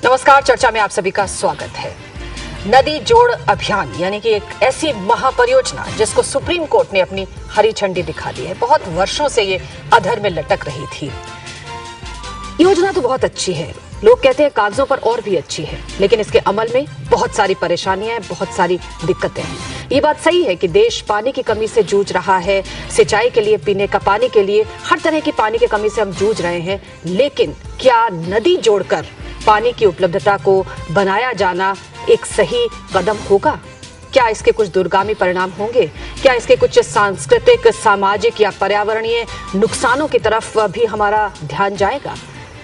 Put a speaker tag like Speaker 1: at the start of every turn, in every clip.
Speaker 1: नमस्कार, चर्चा में आप सभी का स्वागत है। नदी जोड़ अभियान यानी कि एक ऐसी महापरियोजना जिसको सुप्रीम कोर्ट ने अपनी हरी झंडी दिखा दी है। बहुत वर्षों से ये अधर में लटक रही थी। योजना तो बहुत अच्छी है, लोग कहते हैं कागजों पर और भी अच्छी है, लेकिन इसके अमल में बहुत सारी परेशानियां हैं, बहुत सारी दिक्कतें हैं। ये बात सही है कि देश पानी की कमी से जूझ रहा है, सिंचाई के लिए, पीने का पानी के लिए, हर तरह की पानी की कमी से हम जूझ रहे हैं। लेकिन क्या नदी जोड़कर पानी की उपलब्धता को बनाया जाना एक सही कदम होगा? क्या इसके कुछ दूरगामी परिणाम होंगे? क्या इसके कुछ सांस्कृतिक, सामाजिक या पर्यावरणीय नुकसानों की तरफ भी हमारा ध्यान जाएगा?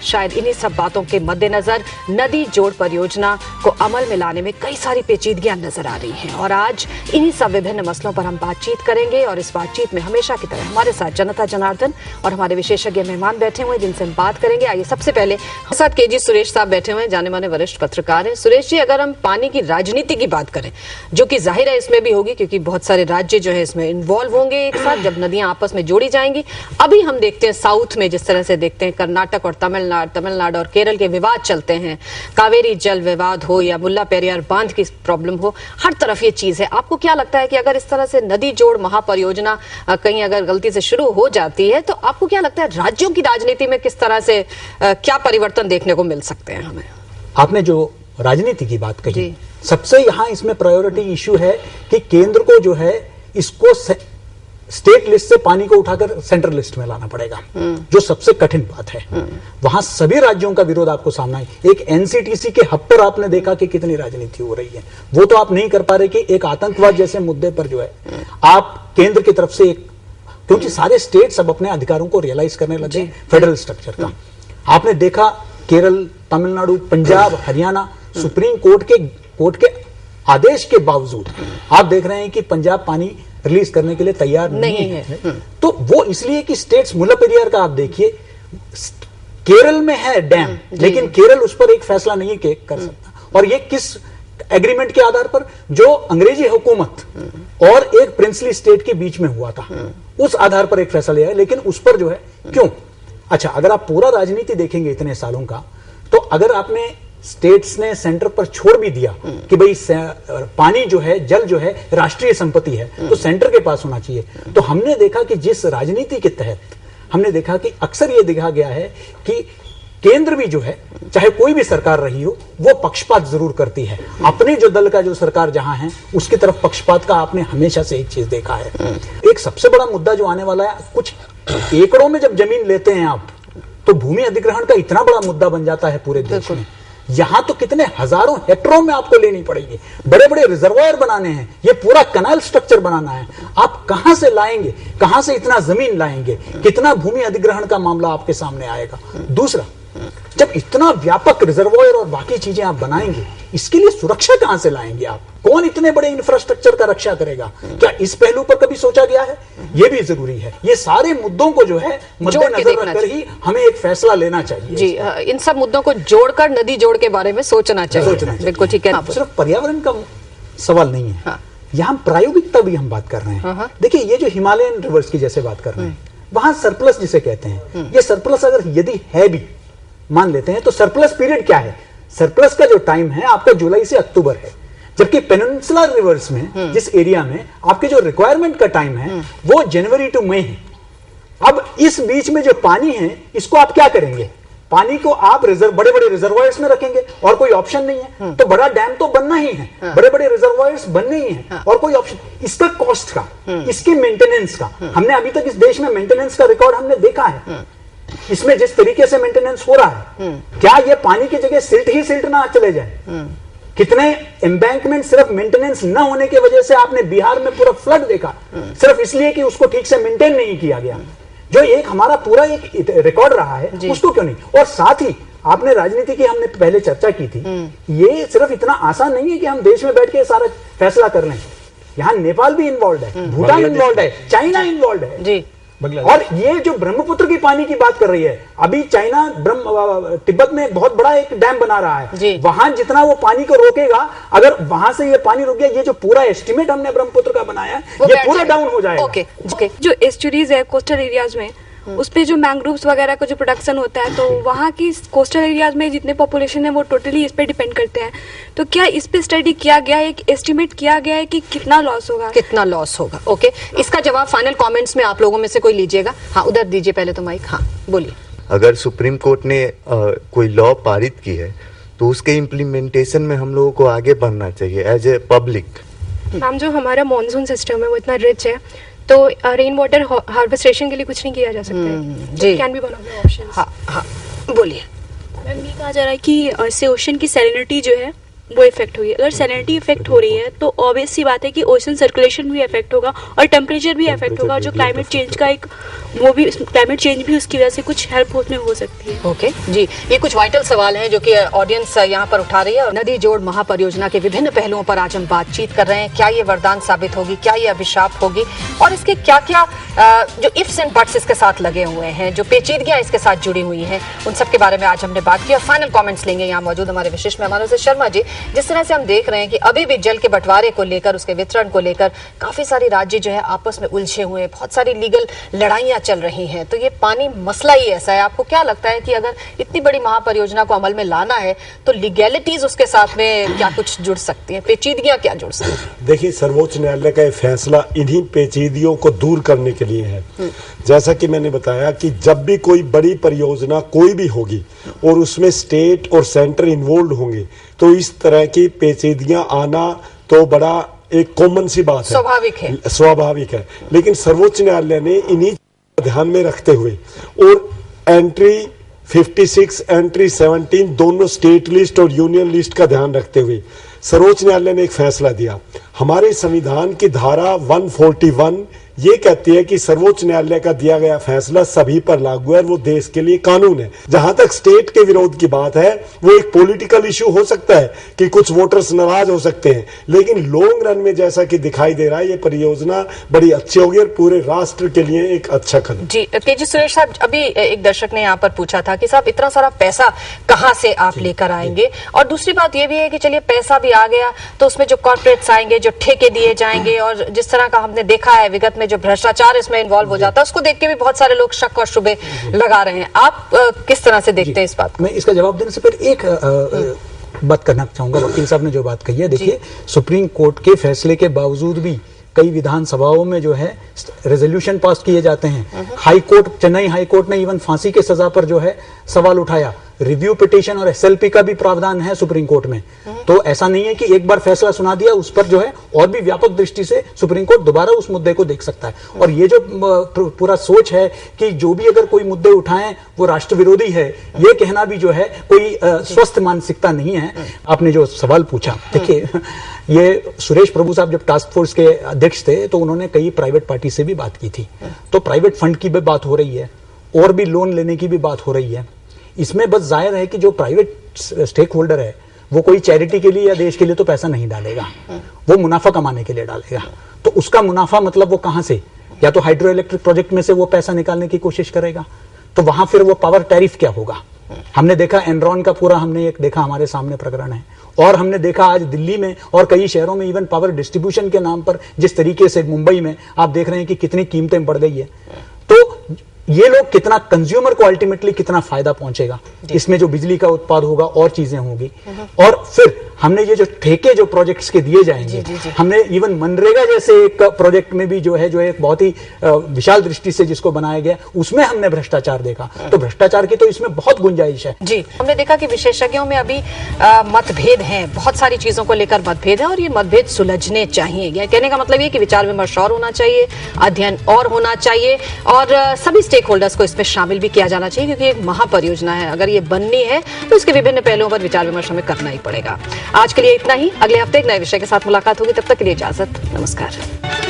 Speaker 1: शायद इन्हीं सब बातों के मद्देनजर नदी जोड़ परियोजना को अमल में लाने में कई सारी पेचीदगियां नजर आ रही हैं। और आज इन्हीं सब विभिन्न मसलों पर हम बातचीत करेंगे और इस बातचीत में हमेशा की तरह हमारे साथ जनता जनार्दन और हमारे विशेषज्ञ मेहमान बैठे हुए हैं जिनसे हम बात करेंगे। आइए सबसे पहले हमारे साथ केजी सुरेश साहब बैठे हुए हैं, जाने माने वरिष्ठ पत्रकार हैं। सुरेश जी, अगर हम पानी की राजनीति की बात करें, जो कि जाहिर है इसमें भी होगी क्योंकि बहुत सारे राज्य जो है इसमें इन्वॉल्व होंगे एक साथ जब नदियां आपस में जोड़ी जाएंगी। अभी हम देखते हैं साउथ में जिस तरह से देखते हैं कर्नाटक और तमिलनाडु और केरल के विवाद चलते हैं, कावेरी जल विवाद हो या मुल्ला पेरियार बांध की प्रॉब्लम हो, हर तरफ ये चीज है। आपको क्या लगता है कि अगर इस तरह से नदी जोड़ महापरियोजना कहीं अगर गलती से शुरू हो जाती है तो आपको क्या लगता है राज्यों की राजनीति में किस तरह से क्या परिवर्तन देखने को मिल सकते हैं हमें?
Speaker 2: आपने जो राजनीति की बात कही, सबसे यहां इसमें प्रायोरिटी इश्यू है कि केंद्र को जो है इसको स्टेट लिस्ट से पानी को उठाकर सेंट्रल लिस्ट में लाना पड़ेगा, जो सबसे कठिन बात है। वहां सभी राज्यों का विरोध आपको सामना है। एक एनसीटीसी के हब पर आपने देखा कि कितनी राजनीति हो रही है। वो तो आप नहीं कर पा रहे कि एक आतंकवाद जैसे मुद्दे पर जो है आप केंद्र की तरफ से एक, क्योंकि सारे स्टेट सब अपने अधिकारों को रियलाइज करने लगे फेडरल स्ट्रक्चर का। आपने देखा केरल, तमिलनाडु, पंजाब, हरियाणा सुप्रीम कोर्ट के आदेश के बावजूद आप देख रहे हैं कि पंजाब पानी रिलीज करने के लिए तैयार नहीं है। तो वो इसलिए कि स्टेट्स, मुल्ला पेरियार का आप देखिए, केरल में है डैम, लेकिन केरल उस पर एक फैसला नहीं कर सकता। और ये किस एग्रीमेंट के आधार पर? जो अंग्रेजी हुकूमत और एक प्रिंसली स्टेट के बीच में हुआ था, उस आधार पर एक फैसला लिया है। लेकिन उस पर जो है क्यों? अच्छा, अगर आप पूरा राजनीति देखेंगे इतने सालों का, तो अगर आपने स्टेट्स ने सेंटर पर छोड़ भी दिया कि भाई पानी जो है, जल जो है राष्ट्रीय संपत्ति है, तो सेंटर के पास होना चाहिए। तो हमने देखा कि जिस राजनीति के तहत हमने देखा कि अक्सर यह देखा गया है कि केंद्र भी जो है, चाहे कोई भी सरकार रही हो, वो पक्षपात जरूर करती है। अपने जो दल का जो सरकार जहां है उसकी तरफ पक्षपात का आपने हमेशा से एक चीज देखा है। एक सबसे बड़ा मुद्दा जो आने वाला है, कुछ एकड़ों में जब जमीन लेते हैं आप, तो भूमि अधिग्रहण का इतना बड़ा मुद्दा बन जाता है पूरे देश में। यहां तो कितने हजारों हेक्टरों में आपको लेनी पड़ेगी, बड़े बड़े रिजर्वायर बनाने हैं, ये पूरा कनाल स्ट्रक्चर बनाना है। आप कहां से लाएंगे, कहां से इतना जमीन लाएंगे, कितना भूमि अधिग्रहण का मामला आपके सामने आएगा। दूसरा, जब इतना व्यापक रिजर्वायर और बाकी चीजें आप बनाएंगे, इसके लिए सुरक्षा कहां से लाएंगे आप? कौन इतने बड़े इंफ्रास्ट्रक्चर का रक्षा करेगा? क्या इस पहलू पर कभी सोचा गया है? यह भी जरूरी है। ये सारे मुद्दों को जो है मद्देनजर रखकर ही हमें एक फैसला लेना चाहिए।
Speaker 1: जी, इन सब मुद्दों को जोड़कर नदी जोड़ के बारे में सोचना चाहिए। बिल्कुल ठीक है।
Speaker 2: सिर्फ पर्यावरण का सवाल नहीं है, यहाँ प्रायोगिकता भी हम बात कर रहे हैं। देखिए, ये जो हिमालयन रिवर्स की जैसे बात कर रहे हैं, वहां सरप्लस जिसे कहते हैं, ये सरप्लस अगर यदि है भी मान लेते हैं, तो सरप्लस पीरियड क्या है? सरप्लस का जो टाइम है आपका जुलाई से अक्टूबर है, जबकि पेनिनसुलर रिवर्स में जिस एरिया में आपके जो रिक्वायरमेंट का टाइम है वो जनवरी टू मई है। अब इस बीच में जो पानी है, इसको आप क्या करेंगे? पानी को आप बड़े बड़े रिजर्वायर्स में रखेंगे और कोई ऑप्शन नहीं है, तो बड़ा डैम तो बनना ही है, बड़े बड़े रिजर्वायर्स बनने ही है और कोई ऑप्शन। इसका कॉस्ट का, इसके मेंटेनेंस का, हमने अभी तक इस देश में मेंटेनेंस का रिकॉर्ड हमने देखा है। इसमें जिस तरीके से मेंटेनेंस हो रहा है, क्या ये पानी की जगह सिल्ट ही सिल्ट ना चले जाए? कितने एम्बैंकमेंट सिर्फ मेंटेनेंस न होने की वजह से आपने बिहार में पूरा फ्लड देखा, सिर्फ इसलिए कि उसको ठीक से मेंटेन नहीं किया गया। जो एक हमारा पूरा एक रिकॉर्ड रहा है, उसको क्यों नहीं? और साथ ही आपने राजनीति की हमने पहले चर्चा की थी, ये सिर्फ इतना आसान नहीं है कि हम देश में बैठ के सारा फैसला कर लें। यहाँ नेपाल भी इन्वॉल्व है, भूटान इन्वॉल्व है, चाइना इन्वॉल्व है जी। और ये जो ब्रह्मपुत्र की पानी की बात कर रही है, अभी चाइना तिब्बत में बहुत बड़ा एक डैम बना रहा है, वहां जितना वो पानी को रोकेगा, अगर वहां से ये पानी रुक गया, ये जो पूरा एस्टिमेट हमने ब्रह्मपुत्र का बनाया है, ये पूरा डाउन हो जाएगा।
Speaker 3: जो एस्चुरीज है कोस्टल एरियाज में, उस पे जो मैंग्रोव्स वगैरह का जो प्रोडक्शन होता है, तो वहाँ की कोस्टल एरियाज में जितने पॉपुलेशन है वो टोटली इस पे डिपेंड करते हैं। तो क्या इस पे स्टडी किया गया है, एक एस्टिमेट किया गया है कि कितना लॉस होगा?
Speaker 1: कितना लॉस होगा? ओके, इसका जवाब फाइनल कमेंट्स में आप लोगों में से कोई लीजिएगा। हाँ, उधर दीजिए पहले तो माइक। हाँ, बोलिए।
Speaker 4: अगर सुप्रीम कोर्ट ने कोई लॉ पारित की है तो उसके इम्प्लीमेंटेशन में हम लोगों को आगे बढ़ना चाहिए एज ए पब्लिक।
Speaker 5: मैम, जो हमारा मॉनसून सिस्टम है वो इतना रिच है, तो रेन वाटर हार्वेस्टेशन के लिए कुछ नहीं किया जा सकता है।
Speaker 1: जी,
Speaker 5: can be one of the options.
Speaker 1: हाँ हाँ, बोलिए।
Speaker 3: मैम, ये कहा जा रहा है कि इससे ओशन की सैलिनिटी जो है वो इफेक्ट हुई है। अगर सैलिनिटी इफेक्ट हो रही है तो ऑब्वियस सी बात है कि ओशन सर्कुलेशन भी इफेक्ट होगा और टेम्परेचर भी इफेक्ट होगा, और जो क्लाइमेट चेंज का एक वो भी, क्लाइमेट चेंज भी उसकी वजह से कुछ हेल्प उसमें हो सकती है।
Speaker 1: ओके जी, ये कुछ वाइटल सवाल हैं जो कि ऑडियंस यहाँ पर उठा रही है। नदी जोड़ महापरियोजना के विभिन्न पहलुओं पर आज हम बातचीत कर रहे हैं। क्या ये वरदान साबित होगी, क्या ये अभिशाप होगी, और इसके क्या क्या जो इफ्स एंड बट्स इसके साथ लगे हुए हैं, जो पेचीदगियां इसके साथ जुड़ी हुई हैं, उन सब के बारे में आज हमने बात की। और फाइनल कमेंट्स लेंगे यहाँ मौजूद हमारे विशिष्ट मेहमानों से। शर्मा जी, जिस तरह से हम देख रहे हैं कि अभी भी जल के बंटवारे को लेकर, उसके वितरण को लेकर काफी सारे राज्य जो है आपस में उलझे हुए हैं, बहुत सारी लीगल लड़ाइयां चल रही हैं, तो ये पानी मसला ही ऐसा है। आपको क्या लगता है कि अगर इतनी बड़ी महापरियोजना को अमल में लाना है तो लीगैलिटीज उसके साथ में क्या कुछ जुड़ सकती हैं, पेचीदगियां क्या जुड़ सकती हैं?
Speaker 6: देखिए, सर्वोच्च न्यायालय का ये फैसला इन्हीं पेचीदगियों को दूर करने के लिए है। जैसा कि मैंने बताया कि जब भी कोई बड़ी परियोजना कोई भी होगी और उसमें स्टेट और सेंटर इन्वॉल्व होंगे तो इस तरह की पेचीदगियां आना तो बड़ा एक कॉमन सी बात है, स्वाभाविक है। लेकिन सर्वोच्च न्यायालय ने इन्हीं ध्यान में रखते हुए और एंट्री 56 एंट्री 17 दोनों स्टेट लिस्ट और यूनियन लिस्ट का ध्यान रखते हुए सर्वोच्च न्यायालय ने एक फैसला दिया। हमारे संविधान की धारा 141 ये कहती है कि सर्वोच्च न्यायालय का दिया गया फैसला सभी पर लागू है और वो देश के लिए कानून है। जहां तक स्टेट के विरोध की बात है, वो एक पॉलिटिकल इशू हो सकता है कि कुछ वोटर्स नाराज हो सकते हैं, लेकिन लॉन्ग रन में जैसा कि दिखाई दे रहा है ये परियोजना बड़ी अच्छी होगी और पूरे राष्ट्र के लिए एक अच्छा कदम।
Speaker 1: जी, केजी सुरेश साहब, अभी एक दर्शक ने यहाँ पर पूछा था कि साहब इतना सारा पैसा कहाँ से आप लेकर आएंगे, और दूसरी बात ये भी है कि चलिए पैसा भी आ गया तो उसमें जो कॉर्पोरेट्स आएंगे, जो ठेके दिए जाएंगे, और जिस तरह का हमने देखा है विगत में जो भ्रष्टाचार इसमें इन्वॉल्व हो जाता है, उसको देख के भी बहुत सारे लोग शक और शुबे लगा रहे हैं। आप किस तरह से देखते हैं इस बात को?
Speaker 2: मैं इसका जवाब देने से पहले एक बात करना चाहूंगा। वकील साहब ने जो बात कही है, देखिए सुप्रीम कोर्ट के फैसले के बावजूद भी कई विधानसभाओं में जो है रेजोल्यूशन पास किए जाते हैं। High court, Chennai high court ने इवन फांसी की सजा पर जो है सवाल उठाया। रिव्यू पिटीशन और एसएलपी का भी प्रावधान है सुप्रीम कोर्ट में। तो ऐसा नहीं है कि एक बार फैसला सुना दिया उस पर जो है और भी व्यापक दृष्टि से सुप्रीम कोर्ट दोबारा उस मुद्दे को देख सकता है। और ये जो पूरा सोच है कि जो भी अगर कोई मुद्दे उठाएं वो राष्ट्र विरोधी है, ये कहना भी जो है कोई स्वस्थ मानसिकता नहीं है। आपने जो सवाल पूछा, देखिए ये सुरेश प्रभु साहब जब टास्क फोर्स के अध्यक्ष थे तो उन्होंने कई प्राइवेट पार्टी से भी बात की थी। तो प्राइवेट फंड की भी बात हो रही है और भी लोन लेने की भी बात हो रही है। इसमें बस जाहिर है कि जो प्राइवेट स्टेक होल्डर है वो कोई चैरिटी के लिए या देश के लिए तो पैसा नहीं डालेगा, वो मुनाफा कमाने के लिए डालेगा। तो उसका मुनाफा मतलब वो कहां से, या तो हाइड्रो इलेक्ट्रिक प्रोजेक्ट में से वो पैसा निकालने की कोशिश करेगा, तो वहां फिर वो पावर टैरिफ क्या होगा। हमने देखा एनरॉन का पूरा, हमने एक देखा, हमारे सामने प्रकरण है। और हमने देखा आज दिल्ली में और कई शहरों में इवन पावर डिस्ट्रीब्यूशन के नाम पर जिस तरीके से मुंबई में आप देख रहे हैं कि कितनी कीमतें बढ़ गई है। तो ये लोग कितना, कंज्यूमर को अल्टीमेटली कितना फायदा पहुंचेगा, इसमें जो बिजली का उत्पाद होगा और चीजें होंगी। और फिर हमने ये जो ठेके जो प्रोजेक्ट्स के दिए जाएंगे, हमने इवन मनरेगा जैसे एक प्रोजेक्ट में भी जो है एक बहुत ही विशाल दृष्टि से जिसको बनाया गया, उसमें हमने भ्रष्टाचार देखा। तो भ्रष्टाचार की तो इसमें बहुत गुंजाइश है।
Speaker 1: जी, हमने देखा कि विशेषज्ञों में अभी मतभेद हैं, बहुत सारी चीजों को लेकर मतभेद है, और ये मतभेद सुलझने चाहिए। कहने का मतलब ये कि विचार विमर्श और होना चाहिए, अध्ययन और होना चाहिए, और सभी स्टेक होल्डर्स को इसमें शामिल भी किया जाना चाहिए, क्योंकि एक महापरियोजना है। अगर ये बननी है तो इसके विभिन्न पहलुओं पर विचार विमर्श हमें करना ही पड़ेगा। आज के लिए इतना ही। अगले हफ्ते एक नए विषय के साथ मुलाकात होगी, तब तक के लिए इजाजत, नमस्कार।